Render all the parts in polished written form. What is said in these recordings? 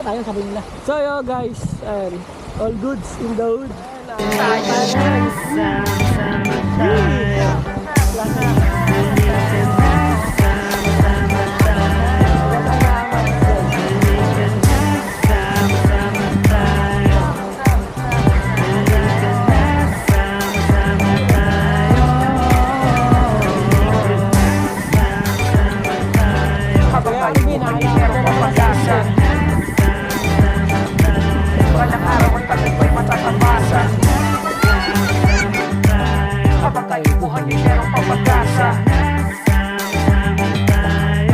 Tayo sabi nila. So yo guys, all goods in the hood. Walang araw ang tagumpay matatapasa. Habang tayo buhay ay merong pag-asa.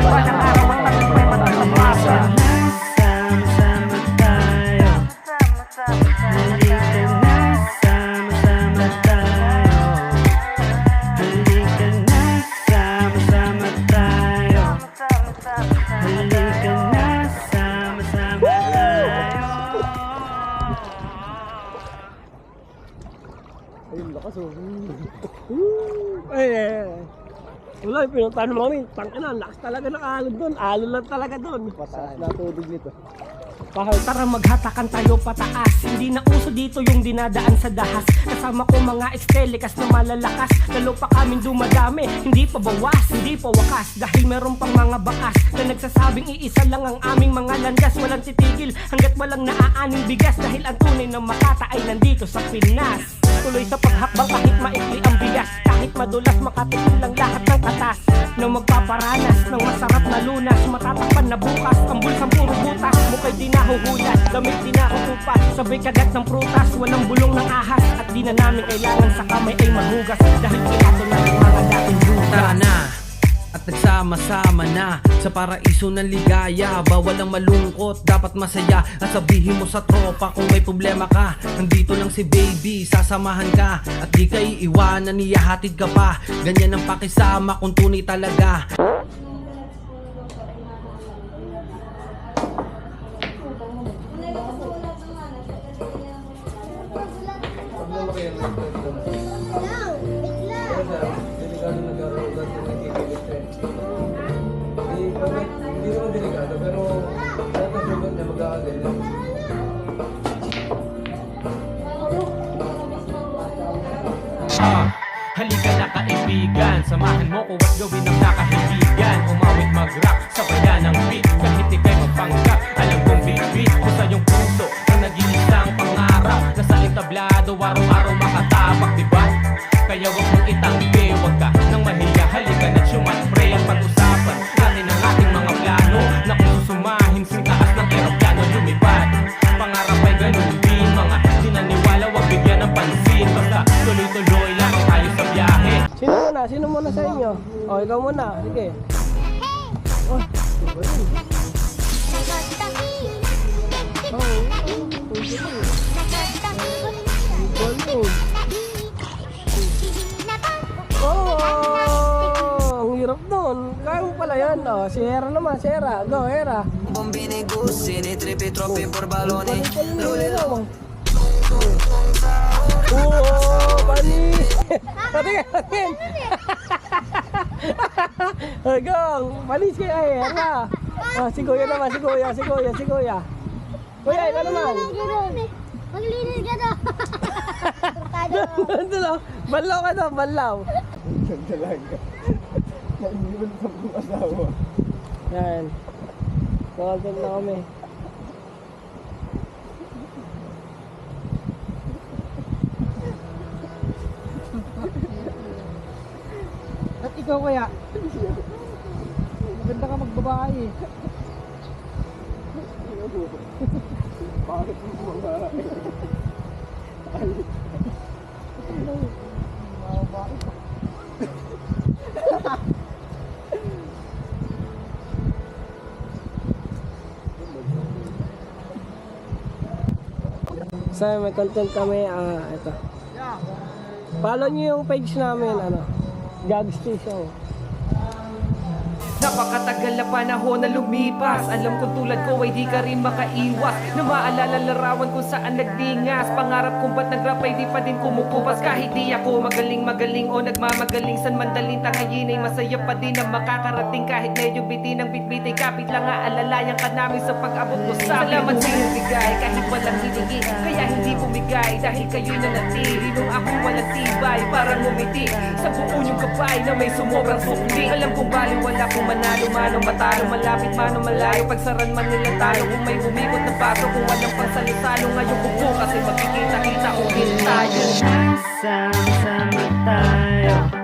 Walang araw ang tagumpay matatapasa. Ayun, lakas oh. Wala, pinuntahan mo kami. Tangina, lakas talaga ng alon doon. Alon lang talaga doon. Mataas na tubig nito. Tara maghatakan tayo pataas. Hindi na uso dito yung dinadaan sa dahas. Kasama ko mga estelikas na malalakas. Lalo pa kaming dumadami. Hindi pa bawas, hindi pa wakas. Dahil meron pang mga bakas na nagsasabing iisa lang ang aming mga landas. Walang titigil hanggat walang naaaning bigas. Dahil ang tunay na Makata ay nandito sa Pinas. Tuloy sa paghakbang kahit maikli ang bigas. Kahit madulas makatikim lang lahat ng katas. Na magpaparanas ng masarap na lunas. Matatakpan na bukas ang bulsang puro butas. Mukay di nahuhulas, damit di nakukupas. Sabay kagat ng prutas, walang bulong ng ahas. At di na namin kailangan sa kamay ay maghugas. Dahil pinato na yung mga dating bukas. Tara na at nagsama-sama na sa paraiso ng ligaya. Bawal ang malungkot, dapat masaya. At sabihin mo sa tropa kung may problema ka. Nandito lang si baby, sasamahan ka. At di ka iiwanan, iyahatid ka pa. Ganyan ang pakisama kung tunay talaga. Hindi naman delikado, pero natasugot niya mag-aagal lang. Halika na kaibigan, samahan mo ko at gawin ang nakahibigan. Umawit mag-rock sa bayan ng beat. Kahit ikay magpanggap, alam kong beat ko sa iyong puso ang nag-iisang pangarap. Nasa entablado, araw-araw makatabak, diba? Kaya wag mong itanggi, wag ka nang mahiya. Halika na sumatre at pag-usapan natin ang ating mga plano. Na kung susumahin sa taas ng aeroplano lumipad. Pangarap ay ganun din, mga di naniwala, wag bigyan ng pansin. Basta tuloy-tuloy lang tayo sa biyahe. Sino muna? Sino muna sa inyo? O, ikaw muna. Sige. Oh. Oh, ang hirap doon. Kaya mo pala yan. Oh, si Hera naman, si Hera. Go, Hera. Bombini, gussini, trippi troppi porbaloni. Oh, panis. Patingin. Hanggang, panis kaya Hera. Oh, si Kuya naman, si Kuya. Kuya, ikaw naman. Maglinis ka daw. Doon lang. Banlaw ka daw, banlaw. Ang talaga. Naiiwan sa mga asawa. Yan. Content na kami. At ikaw kaya? Maganda ka magbabae eh. Bakit mo mga So may content kami, ito. Follow nyo yung page namin, Gag Station. Napakatagal na panahon na lumipas. Alam kong tulad ko ay di ka rin makaiwas na maalala larawan kung saan nagdingas. Pangarap kong ba't nag-rap ay di pa din kumukupas. Kahit di ako magaling o nagmamagaling san mandaling tangayin ay masaya pa din ang makakarating. Kahit medyo bitin ang bitbit ay kapit lang aalalayan ka namin sa pag-abot mo sa akin. Salamat sa iyong bigay kahit walang hiningi, kaya hindi bumigay dahil kayo'y nanatili nung ako walang tibay. Parang umiti sa buo niyong gabay na may sumobra sukli. Alam kong baliwala kung manalo manong matalo, malapit manong malayo, pagsaran man nila tayo. Kung may umikot na bato, kung walang pangsalo-salo, ngayon kung bukas ay magkikita-kita ulit tayo. Sama-sama tayo.